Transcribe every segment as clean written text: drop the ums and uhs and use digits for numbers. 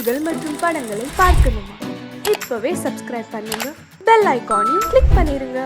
செய்திகள் மற்றும் படங்களை பார்க்கணுமா? இப்பவே சப்ஸ்கிரைப் பண்ணுங்க, பெல் ஐகானையும் கிளிக் பண்ணிருங்க.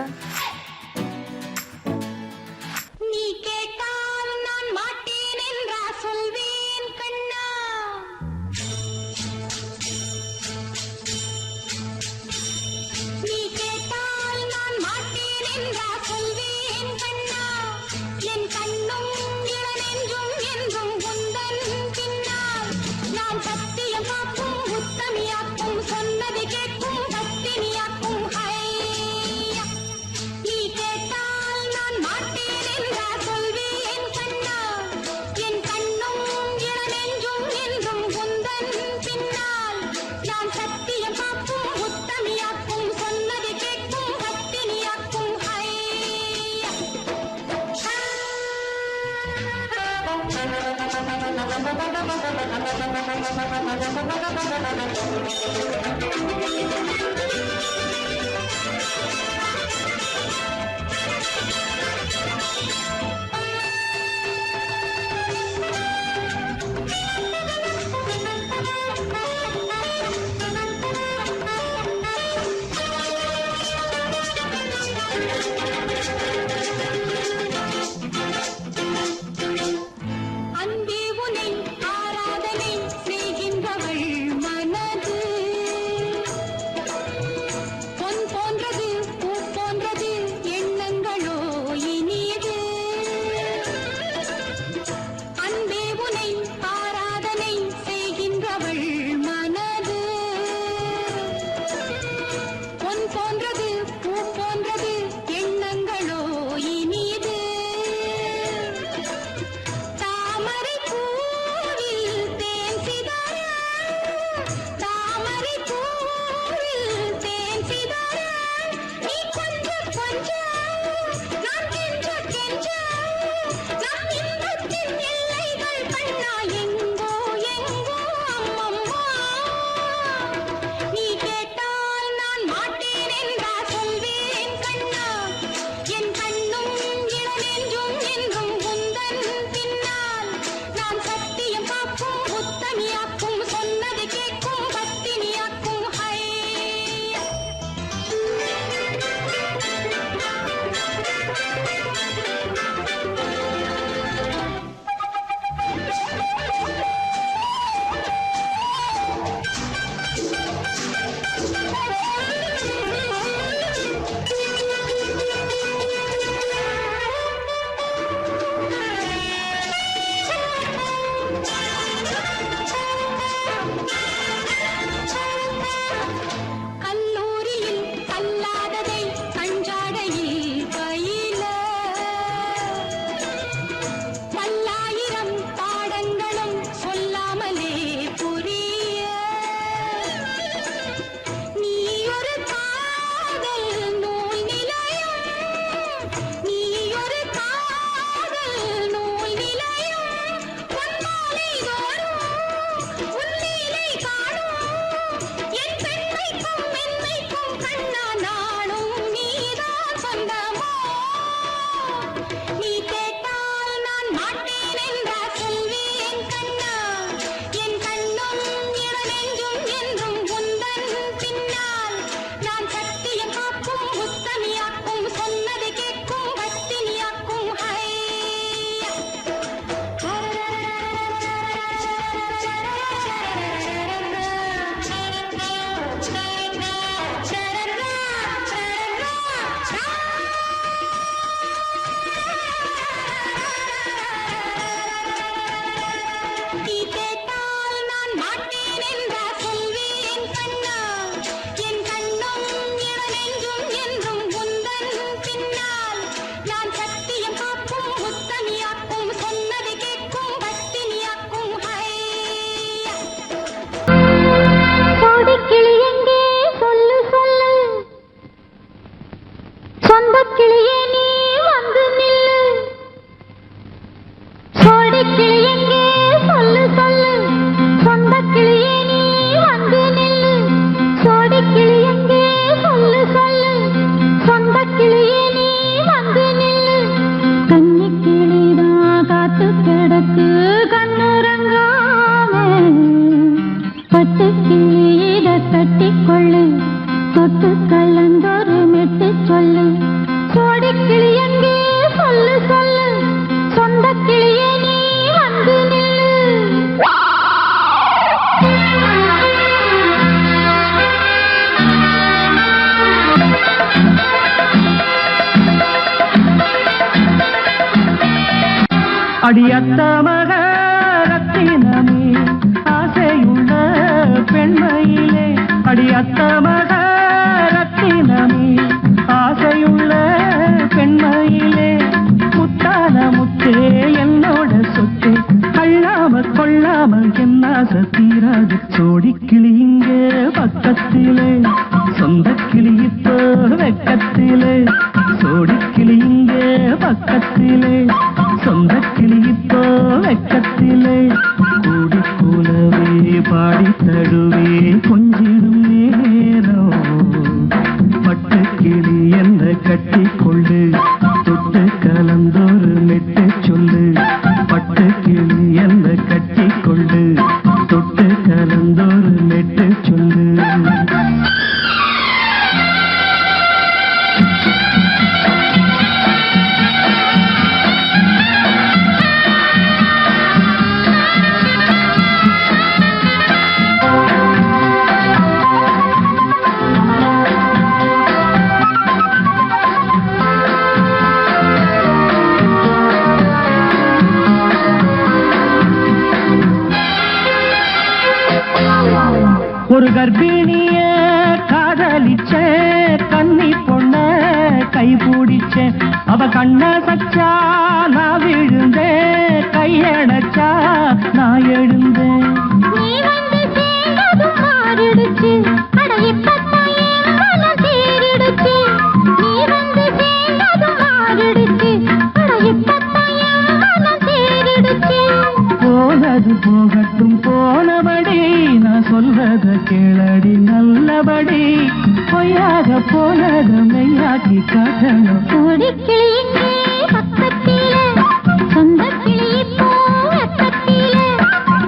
கட்டிக்கொள்ளு தொட்டு கலந்தொரு மெட்டு சொல்லு சோடி கிளி எங்கே சொல்லு சொல்லு சொந்த கிளியே நீ வந்து நில்லு அடியத்த மக ரத்தினமே ஆசையுள்ள பெண்மையிலே அடியத்த மக ரத்தினமே ஆசையுள்ள பெண்மையிலே முத்தான முத்தே என்னோட சொத்து அள்ளாம கொள்ளாம என்ன தீராது சோடி கிளி இங்கே பக்கத்திலே சொந்த கிளி இப்போ வெக்கத்திலே சோடி கிளி இங்கே பக்கத்திலே சொந்த கிளி இப்போ வெக்கத்திலே கூடி கூலவே பாடி தடுவே கொஞ்சிடும் நேரம் பட்டு கிளி என்ன கட்டி கொண்டு தொட்டு கலந்தொரு மெட்டு சொல்லு பட்டு கிளி என்ன கட்டி கொண்டு தொட்டு கலந்தொரு மெட்டு சொல்லு ஒரு கர்ப்பிணிய காதலிச்ச கன்னி பொண்ண கைபிடிச்ச அவ கண்ண சச்சா நான் விழுந்தேன் கையடைச்சா நான் எழுந்தேன் நீ வந்து சேர்ந்ததும் மாறிடுச்சு அட இப்பத்தான் என் மனம் தேறிடுச்சு நீ வந்து சேர்ந்ததும் மாறிடுச்சு அட இப்பத்தான் என் மனம் தேறிடுச்சு போனது போகட்டும் போனபடி நான் சொல்றத கேளடி நல்லபடி பொய்யாக போனத மெய்யாக்கி காட்டணும் சோடி கிளி இங்கே பக்கத்திலே சொந்த கிளி இப்போ வெக்கத்திலே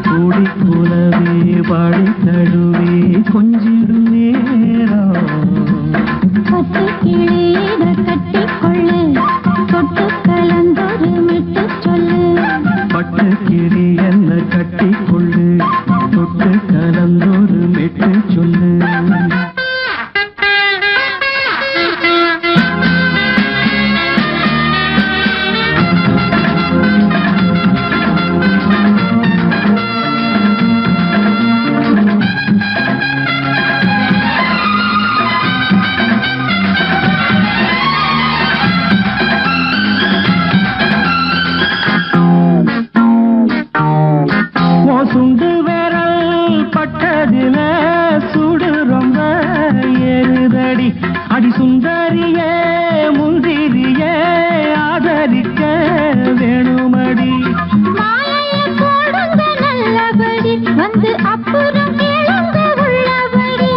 கூடி கூலவே பாடி தடுவே கொஞ்சிடும் நேரம் பட்டு கிளி இதை கட்டிக்கொள்ளு தொட்டு கலந்தொரு மெட்டு சொல்லு பட்டு கிளி என்ன கட்டி கொள்ளு தொட்டு கலந்தொரு மெட்டு சொல்லு சுண்டு விரல் பட்டதில சுடு ரொம்ப ஏறுதடி அடி சுந்தரியே முந்திரியே ஆதரிக்க வேணுமடி மாலைய போடுங்க நல்லபடி வந்து அப்புறம் கேளுங்க உள்ளபடி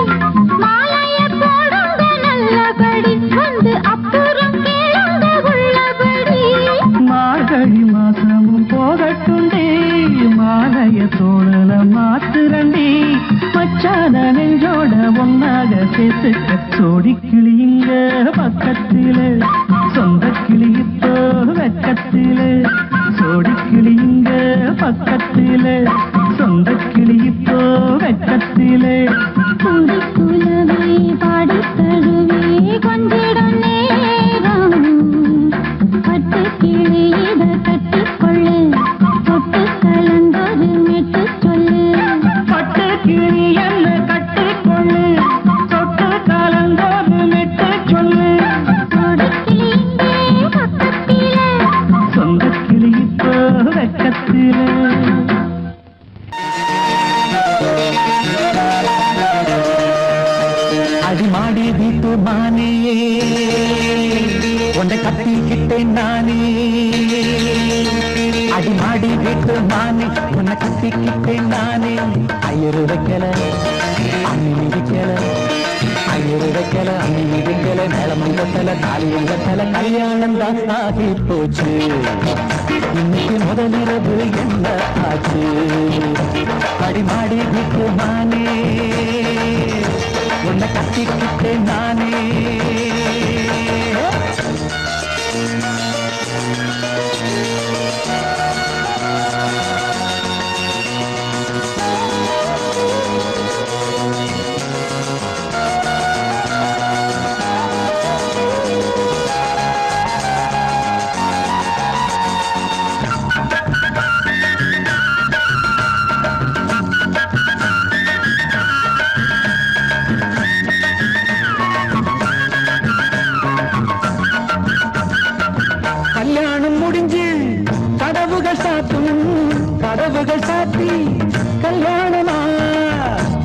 மாலைய போடுங்க நல்லபடி வந்து அப்புறம் கேளுங்க உள்ளபடி மார்கழி மாசமும் போகட்டுண்டி மாலைய தோழல மாத்துரண்டி மச்சான நெஞ்சோட ஒன்னாக சேர்த்துக்க சோடி கிளி இங்க பக்கத்திலே சொந்த கிளி இப்போ வெக்கத்திலே சோடி கிளி இங்க பக்கத்திலே சொந்த கிளி இப்போ வெக்கத்திலே கூடி குலவே பாடி தழுவே கொஞ்சிடம் நேரம் பட்டு கிளி இதை கட்டிக்கொள்ளு தொட்டு கலந்தொரு மெட்டு சொல்லு பட்டு கிளி என்ன கட்டி கொள்ளு தொட்டு கலந்தொரு மெட்டு சொல்லு சோடி கிளி இங்கே பக்கத்திலே சொந்த கிளி இப்போ வெக்கத்திலே அடிமாடி வீட்டு மானியே உன்னை கட்டிக்கிட்டேன் நானே அடிமாடி வீட்டு மானே உன்னை கட்டிக்கிட்டேன் நானே ஐயரு வைக்கல அம்மி மிதிக்கல ஐயரு வைக்கல அம்மி மிதிக்கல மேளமும் கட்டல தாலியும் கட்டல கல்யாணம் தான் ஆகி போச்சு இன்னைக்கு முதலிரவு என்ன ஆச்சு அடிமாடி வீட்டு மானே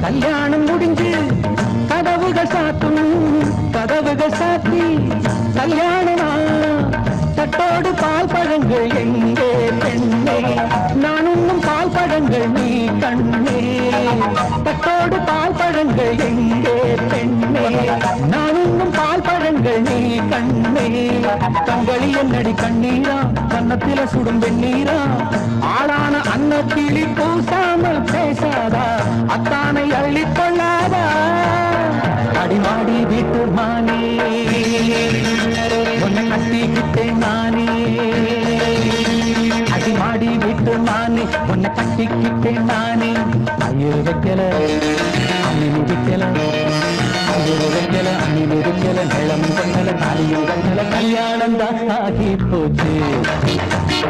கல்யாணம் முடிஞ்சு கதவுகள் சாத்தும் கதவுகள் சாத்தி கல்யாணமா தட்டோடு பால் பழங்கள் எங்கே பெண்ணே நான் உண்ணும் பால் பழங்கள் நீ கண்ணே தட்டோடு பால் பழங்கள் எங்கே பெண்ணே நான் உண்ணும் பால் பழங்கள் நீ கண்ணே தங்களி என்னடி கண்ணீரா கன்னத்தில சுடும் வெண்ணீரா ஆளான அன்னக்கிளி பூசாமல் பேசாதா அத்தானை அள்ளிக் கொள்ளாதா அடிமாடி வீட்டு மானே உன்னை கட்டிக்கிட்டேன் நானே அடிமாடி வீட்டு மானே உன்னை கட்டிக்கிட்டேன் நானே ஐயோ வைக்கல அம்மி மிதிக்கல ஐயோ வைக்கல அம்மி மிதிக்கல நிலம் கண்ணல தாலியும் கண்ணல கல்யாணம் தான் ஆகி போச்சு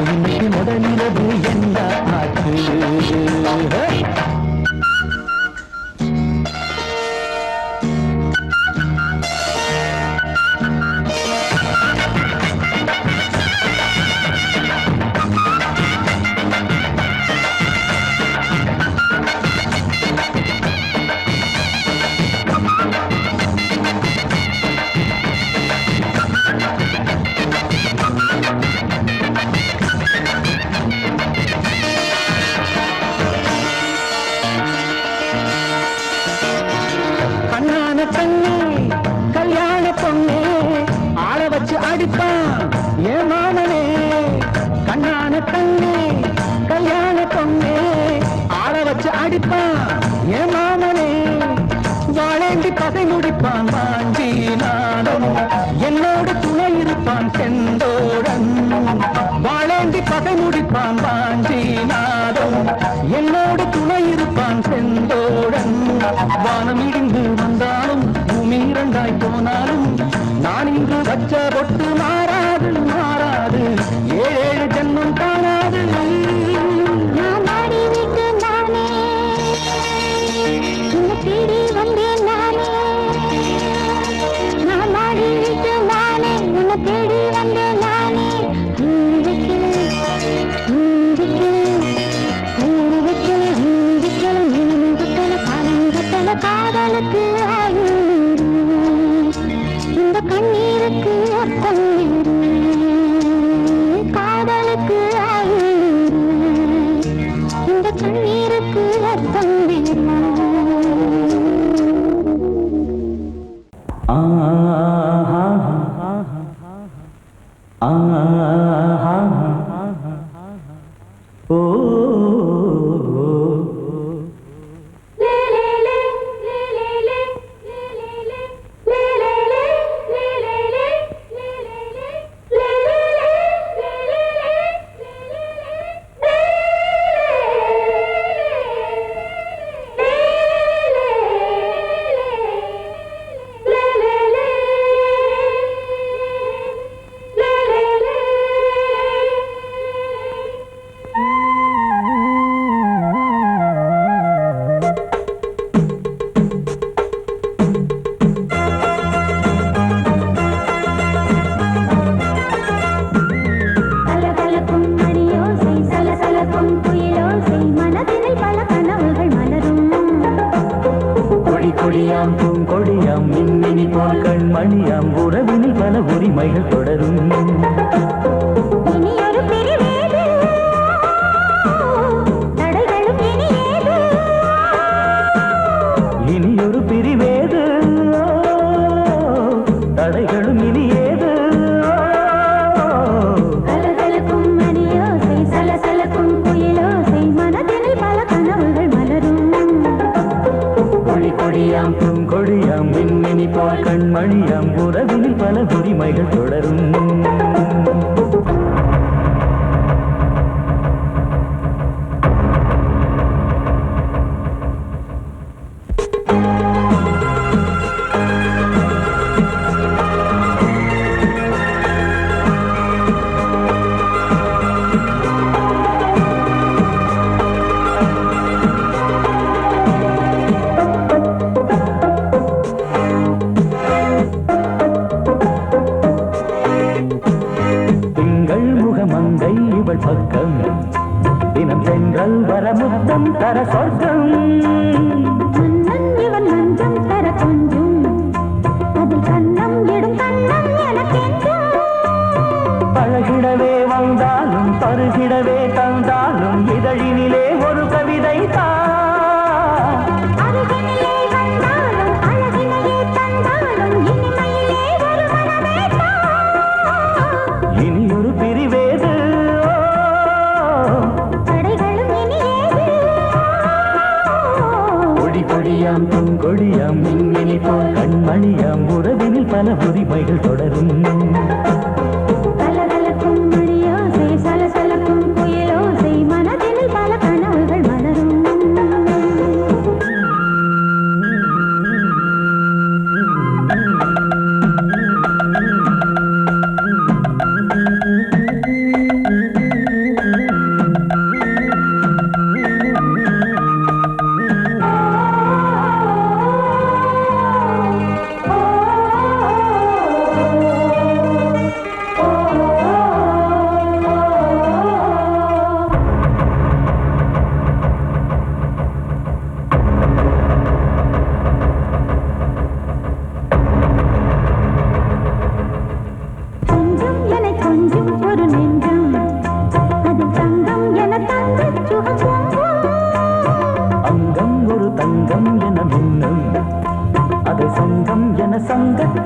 இன்னைக்கு முதலிரவு என்ன ஆச்சு கல்யாண பொண்ணே ஆள வச்சு அடிப்பான் ஏன் மாமனே கண்ணான கண்ணே கல்யாண பொண்ணே ஆள வச்சு அடிப்பான் ஏன் மாமனே வாழேண்டி பதை முடிப்பான் வாஞ்சி நானும் என்னோடு துணை இருப்பான் செந்தோடன் வாழேண்டி பதை முடிப்பான் வாஞ்சி நானும் என்னோடு துணை இருப்பான் செந்தோடன் வானம் இடிந்து வந்தாலும் பூமி இரண்டாய் போனாலும் நான் இங்கு வச்ச பொட்டு மாறாது மாறாது ஏழு ஜென்மம் காணாது நான் ஆடி விட்டு நானே உன்னை தேடி வந்தேன் நானே நான் ஆடி விட்டு நானே உன்னை தேடி வந்தேன் நானே காதலுக்கு இந்த கண்ணீருக்கு அர்த்தம் காதலுக்கு இந்த கண்ணீருக்கு அர்த்தம் ஓ கொடியாம் பூங்கொடியாம் மின்மினி போல் கண்மணியாம் உறவினில் பல உரிமைகள் தொடரும் இனியொரு பிரிவேது தடைகளும் இனியேது கலகலக்கும் மணியோசை சலசலக்கும் குயிலோசை மனதினில் பல கனவுகள் மலரும் கொடியாம் பூங்கொடியாம் மின்மினி போல் கண்மணியாம் உறவினில் பல உரிமைகள் தொடரும் திங்கள் கொடியாம் பூங்கொடியாம் மின்மினி போல் கண்மணியாம் உறவினில் பல உரிமைகள் தொடரும். கலகலக்கும் மணியோசை சலசலக்கும் புயலோசை மனதினில் பல கனவுகள் மலரும்.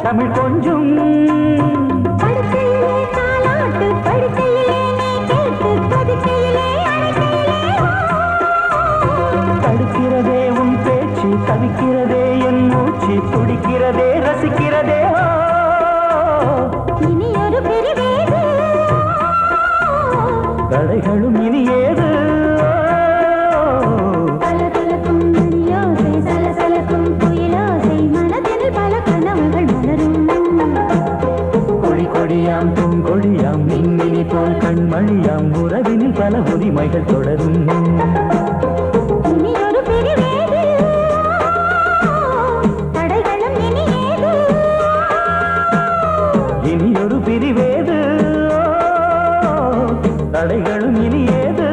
தமிழ் கொஞ்சம் படுக்கையிலே தாலாட்டு படுக்கையிலே நீ கேட்டு படுக்கையிலே தடுக்கிறதே உன் பேச்சு தவிக்கிறதே என் மூச்சு துடிக்கிறதே ரசிக்கிறதே. இனி ஒரு பிரிவேது தடைகளும் இனி ஏது. கலகலக்கும் மணியோசை சலசலக்கும் புயலோசை மனதில் பல கனவுகள் மலரும். கொடி கொடியாம் பூங்கொடியாம் மின்மினி போல் கண்மணியாம் உறவினில் பல உரிமைகள் தொடரும். இனி ஒரு பிரிவேது தடைகளும் இனி ஏது. இனி ஒரு பிரிவேது தடைகளும் இனி ஏது.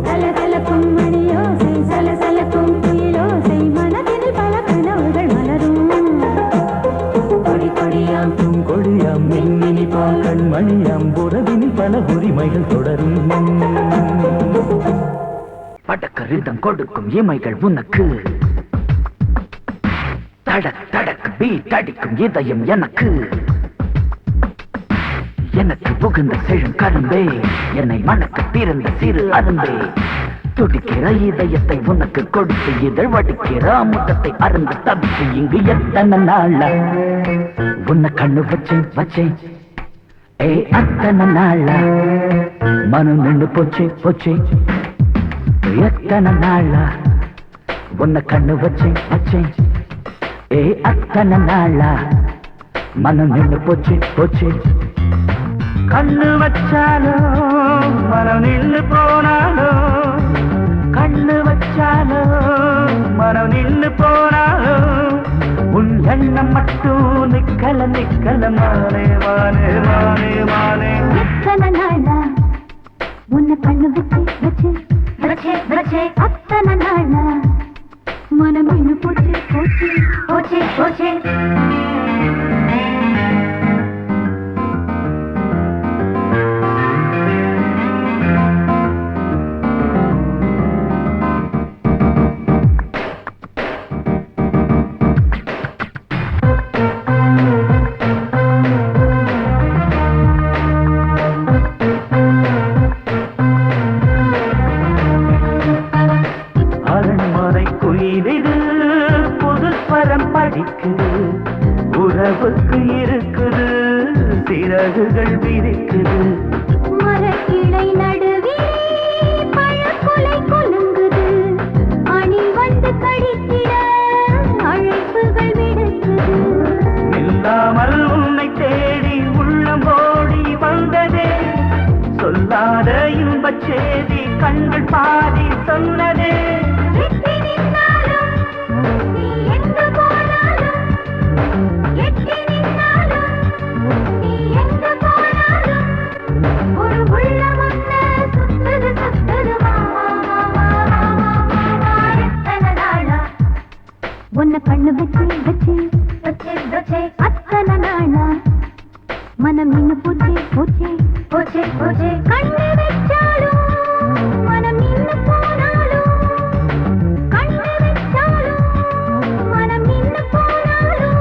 கலகலக்கும் மணியோசை சலசலக்கும் புயலோசை மனதில் பல கனவுகள் மலரும். கொடி கொடியாம் பூங்கொடியாம் மின்மினி போல் கண்மணியாம் உறவினில் பல உரிமைகள் தொடரும். படக்க ரிதம் கொடுக்கும் இமைகள் உனக்கு தடக் தடக் பீட் அடிக்கும் இதயம் எனக்கு. எனக்கு புகுந்த செழும் கரும்பே என்னை மணக்க பிறந்த சிறு அரும்பே. துடிக்கிற இதயத்தை உனக்கு கொடுத்து இதழ் வடிக்கிற அமுதத்தை அருந்து தவித்து இங்கு எத்தனை நாள உன்னை கண்ணு வச்சேன் வச்சேன். அத்தனை நாள மனம் நின்று போச்சு போச்சு. எத்தனை நாள உன்னை கண்ணு வச்சேன் வச்சேன். அத்தனை நாள மனம் நின்று போச்சு போச்சு. கண்ணு வச்சாலும் மனம் நின்று போனாலும் கண்ணு வச்சாலும் மனம் நின்று போனாலும் உன் எண்ணம் மட்டும் நிக்கல நிக்கல மானே மானே மானே மானே. எத்தனை நாளா உன்னை கண்ணு வச்சு வச்சு வச்சு வச்சு அத்தனை நாளா மனம் இன்னும் போச்சு போச்சு போச்சு போச்சு. உறவுக்கு இருக்குது சிறகுகள் விரிக்குது. மரக்கிளை நடுவே பழக்குலை கொலுங்குது. அணி வந்து கடித்திட அழைப்புகள் விடுக்குது. இல்லாமல் உன்னை தேடி உள்ளம் ஓடி வந்ததே. சொல்லாத இன்பச் செய்தி கண்கள் பாதி சொன்னதே. உன்னை கண்ணு வச்சு வச்சு வச்சு வச்சு அத்தனை நாளா மனம் இன்னும் போச்சு போச்சு போச்சு போச்சு. கண்ணு வச்சாலும் மனம் இன்னும் போனாலும் கண்ணு வச்சாலும் மனம் இன்னும் போனாலும்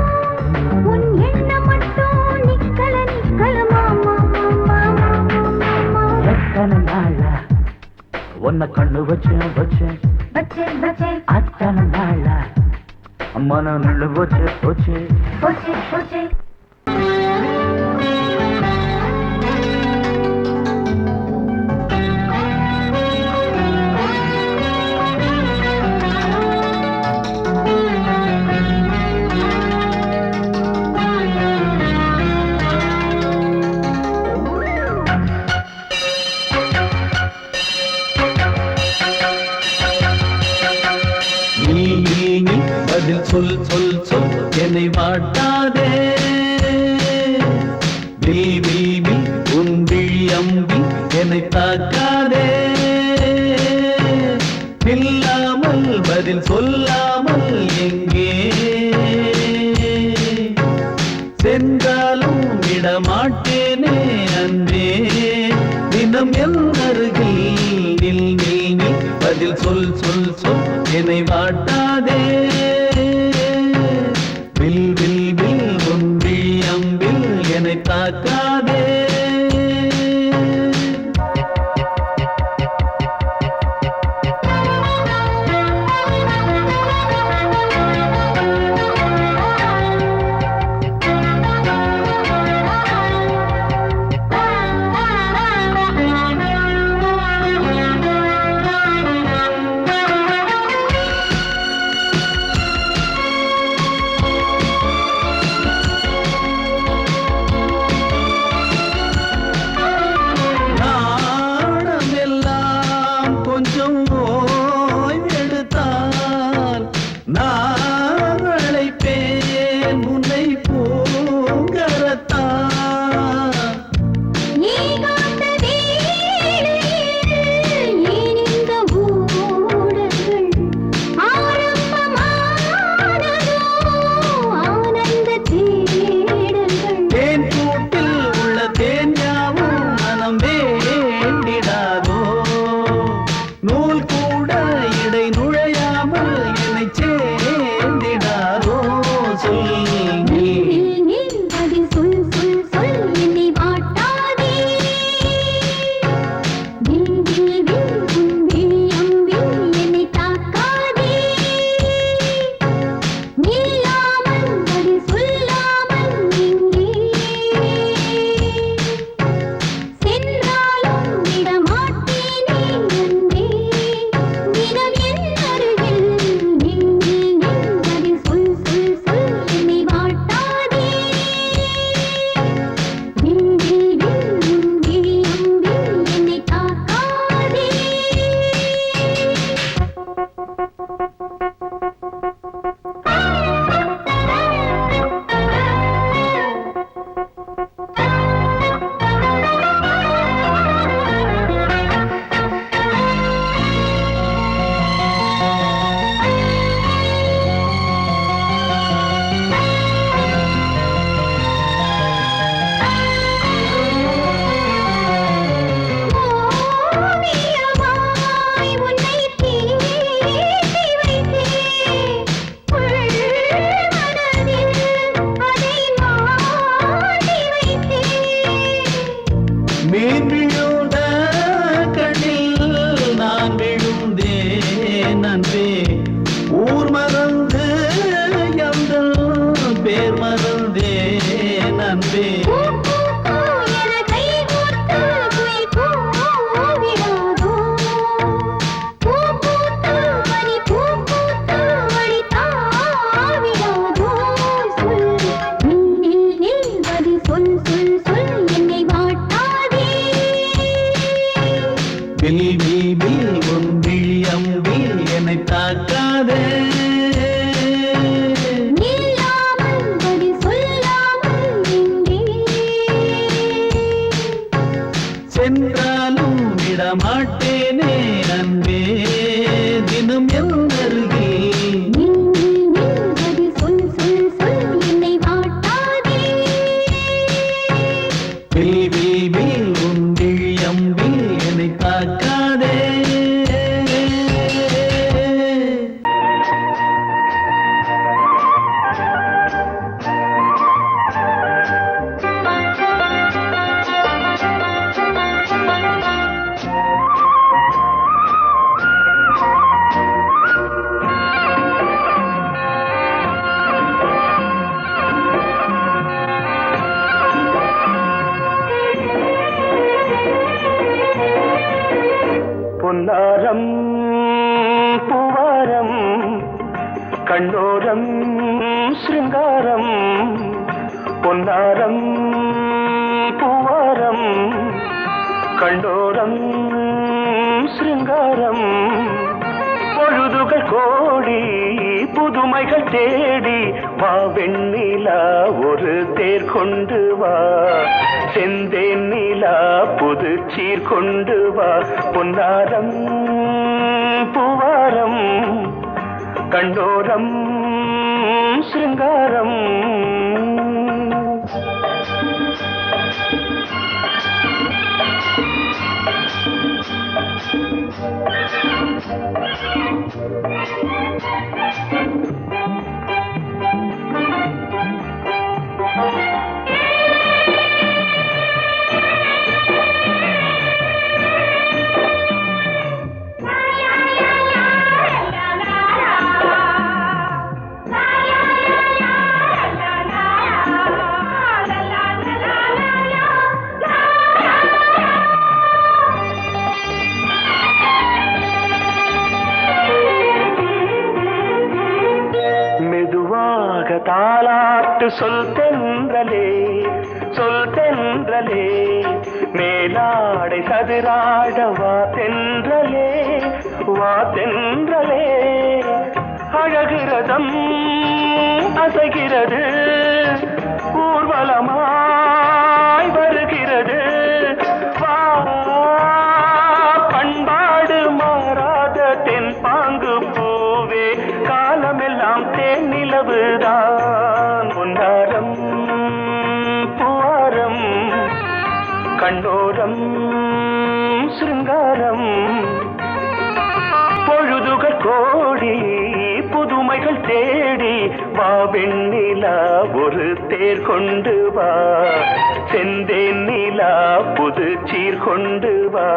உன் எண்ணம் மட்டும் நிக்கல நிக்கல மாமா மாமா மாமா. எத்தனை நாளா உன்னை கண்ணு வச்சேன் வச்சேன் வச்சு போச்சு போச்சு அத்தனை நாளா மனம் நின்று போச்சு போச்சு போச்சு போச்சு பதில் சொல் சொல் சொல் என்னை வாட்டாதே தேவி உன் விழி அம்பி என்னை தாக்காதே இல்லாமல் பதில் சொல்லாமல் எங்கே சென்றாலும் விடமாட்டேனே அன்பே தினம் என் அருகில் நில் நில் நில் பதில் சொல் சொல் சொல் என்னை வாட்டாதே வில் வில் வில் உன் விழி அம்பில் என்னை தாக்காதே கண்ணோரம் சிருங்காரம் பொன்னாரம் பூவாரம் கண்ணோரம் சிருங்காரம் பொழுதுகள் கோடி புதுமைகள் தேடி வா வெண்ணிலா ஒரு தேர் கொண்டு வா செந்தேன் நிலா புது சீர் கொண்டு வா பொன்னாரம் பூவாரம் கண்டோரம் சிருங்காரம் தாலாட்டு சொல் தென்றலே மேலாடை சதுராட வா தென்றலே அழகிறதம் அசைகிறது ஊர்வலமாய் வருகிறது வா பண்பாடு மாறாத தென் பாங்கு பூவே காலமெல்லாம் தேன் நிலவுதான் பொன்னாரம் பூவாரம் கண்ணோரம் சிருங்காரம் பொழுதுகள் கோடி புதுமைகள் தேடி வா வெண்ணிலா ஒரு தேர் கொண்டு வா செந்தேன் நிலா புது சீர் கொண்டு வா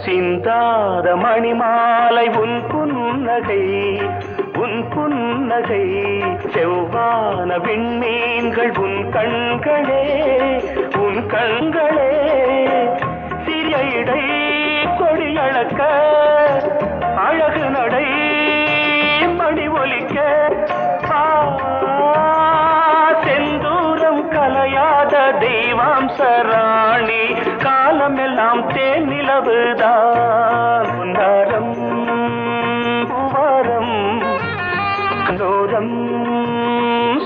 சிந்தாத மணிமாலை உன் புன்னகை செவ்வான விண்மீன்கள் உன் கண்களே சிறிய இடை கொடியளக்க அழகு நடை மணி ஒலிக்க செந்தூரம் கலையாத தெய்வாம்சராணி காலமெல்லாம் தேன் நிலவுதான் பொன்னாரம் பூவாரம் கண்டோரம்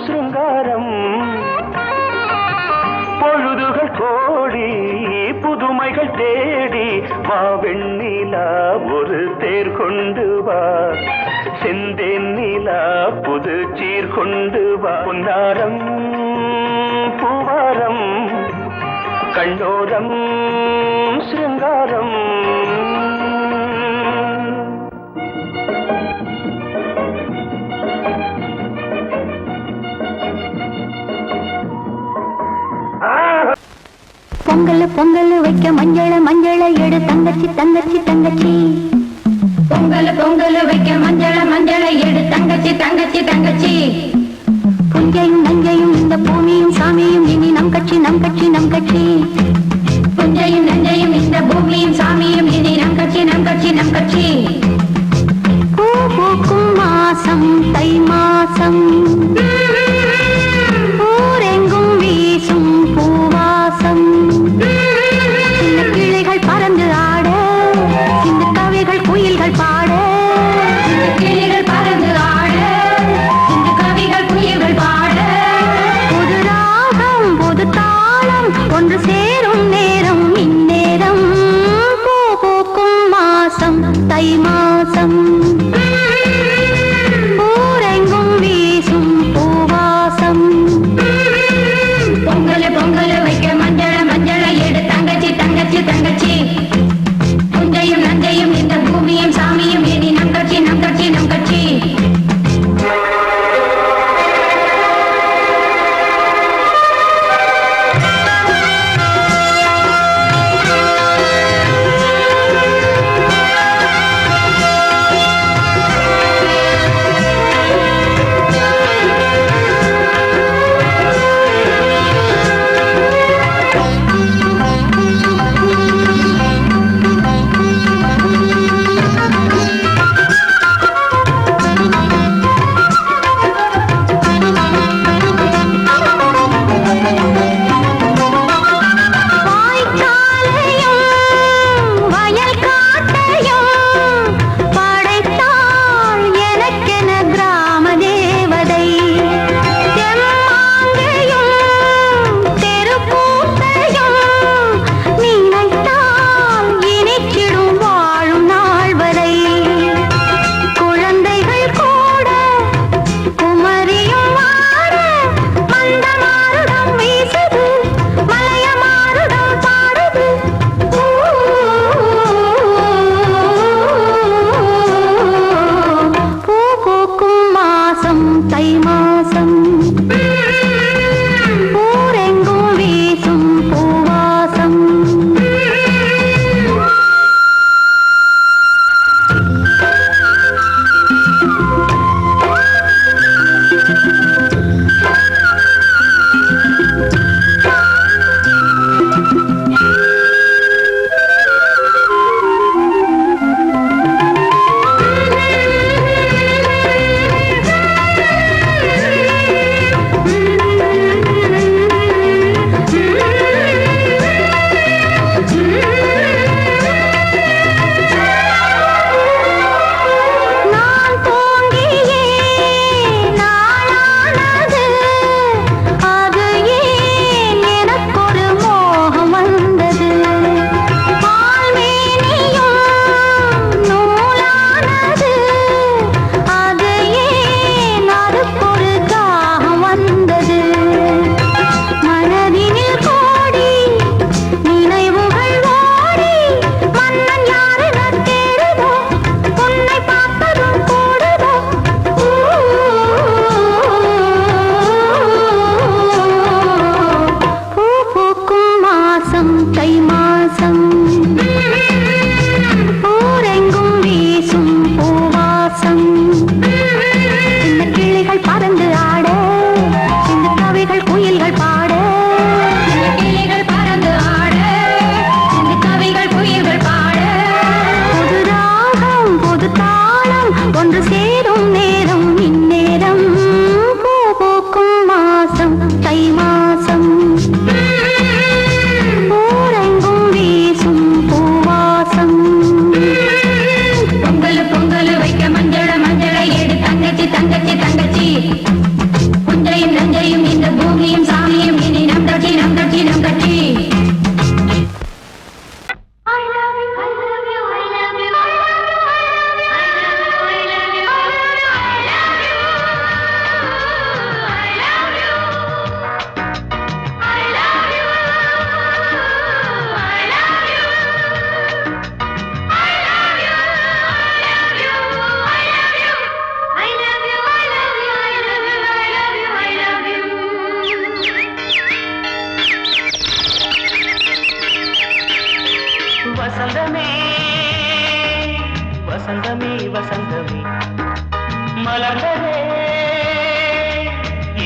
சிருங்காரம் பொழுதுகள் கோடி புதுமைகள் தேடி வா வெண்ணிலா ஒரு தேர் கொண்டு வா செந்தேன் நிலா புது சீர் கொண்டு வா பொன்னாரம் பூவாரம் கண்டோரம் சிருங்காரம் பொங்கல் வைக்க மஞ்சள எடு தங்கச்சி பொங்கல் வைக்க மஞ்சள எடு தங்கச்சி புஞ்சையும் நஞ்சையும் இந்த பூமியும் சாமியும் இனி நம் கட்சி புஞ்சையும் நஞ்சையும் இந்த பூமியும் சாமியும் இனி நம் கட்சி பூ பூக்கும் மாசம் தை மாசம் ஊரெங்கும் வீசும் பூவாசம் சின்ன கிளைகள் பறந்து ஆட சின்ன கவிகள் குயில்கள் பாட கிளிகள் பறந்து ஆட சின்ன கவிகள் குயில்கள் பாட புது ராகம் புது தாளம் ஒன்று சேரும் நேரம் இந்நேரம் பூ பூக்கும் மாசம் தை மாசம் ஊரெங்கும் வீசும்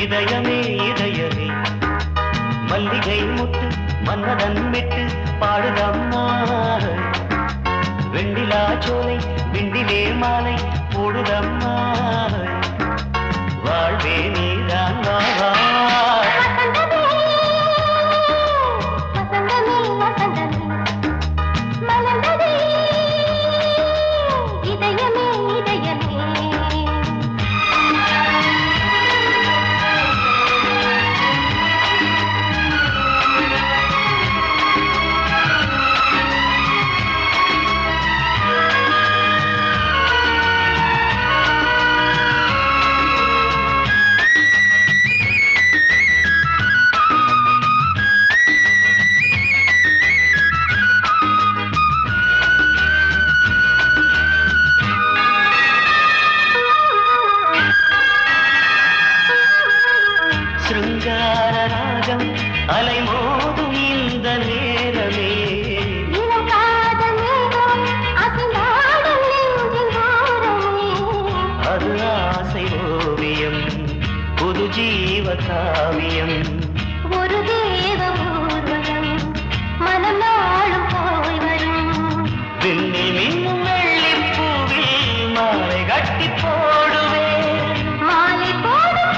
இதயமே இதயமே மல்லிகை முட்டு மன்னதன் விட்டு பாடுதம்மா வெண்டிலா சோலை விண்டிலே மாலை போடுதம்மா வாழ்வே நீதான் வா அலைமோதும் இந்த நேரமே அது ஆசை ஓவியம் புது ஜீவ காவியம் ஒரு தேவ ஊர்வலம் மனம் நாளும் போய் வரும் விண்ணில் மின்னும் வெள்ளிப்பூவில் மாலை கட்டி போடுவேன் மாலை போடும்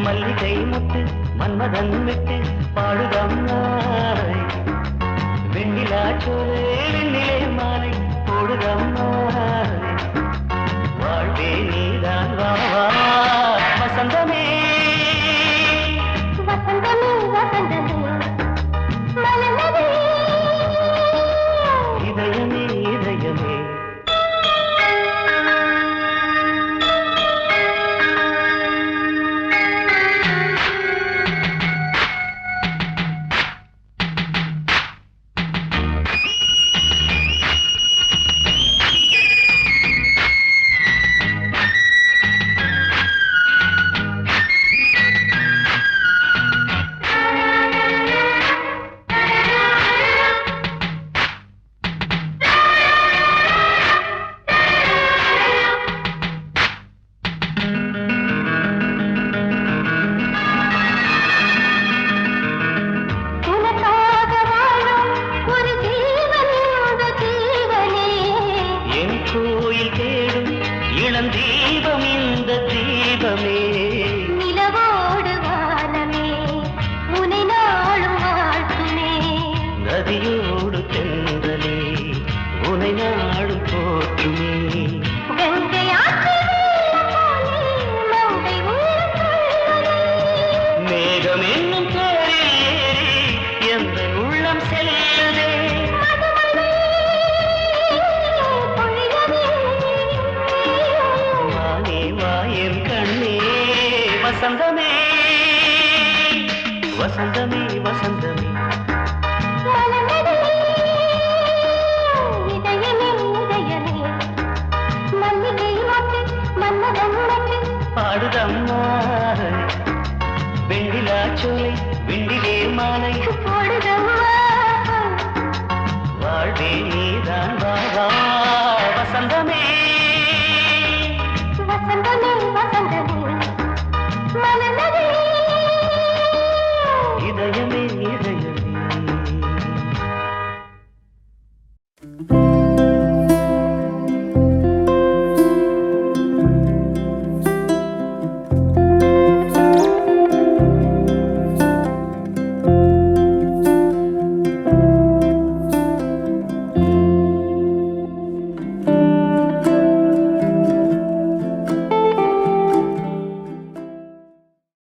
மல்லிகை முட்டு மன்மதன் விட்டு பாடுதம்மாய் வெண்ணிலா சோலை வெண்ணிலே மாலை போடுதம்மாய் வாழ்வே நீதான் வா வசந்தமே வசந்தமே வசந்தமே மலர்ந்ததே இதயமே இதயமே இளம் தீபம் இந்த தீபமே நிலவோடு வானமே உனை நாளும் வாழ்த்துமே நதியோடு தென்றலே உனை நாளும் போற்றுமே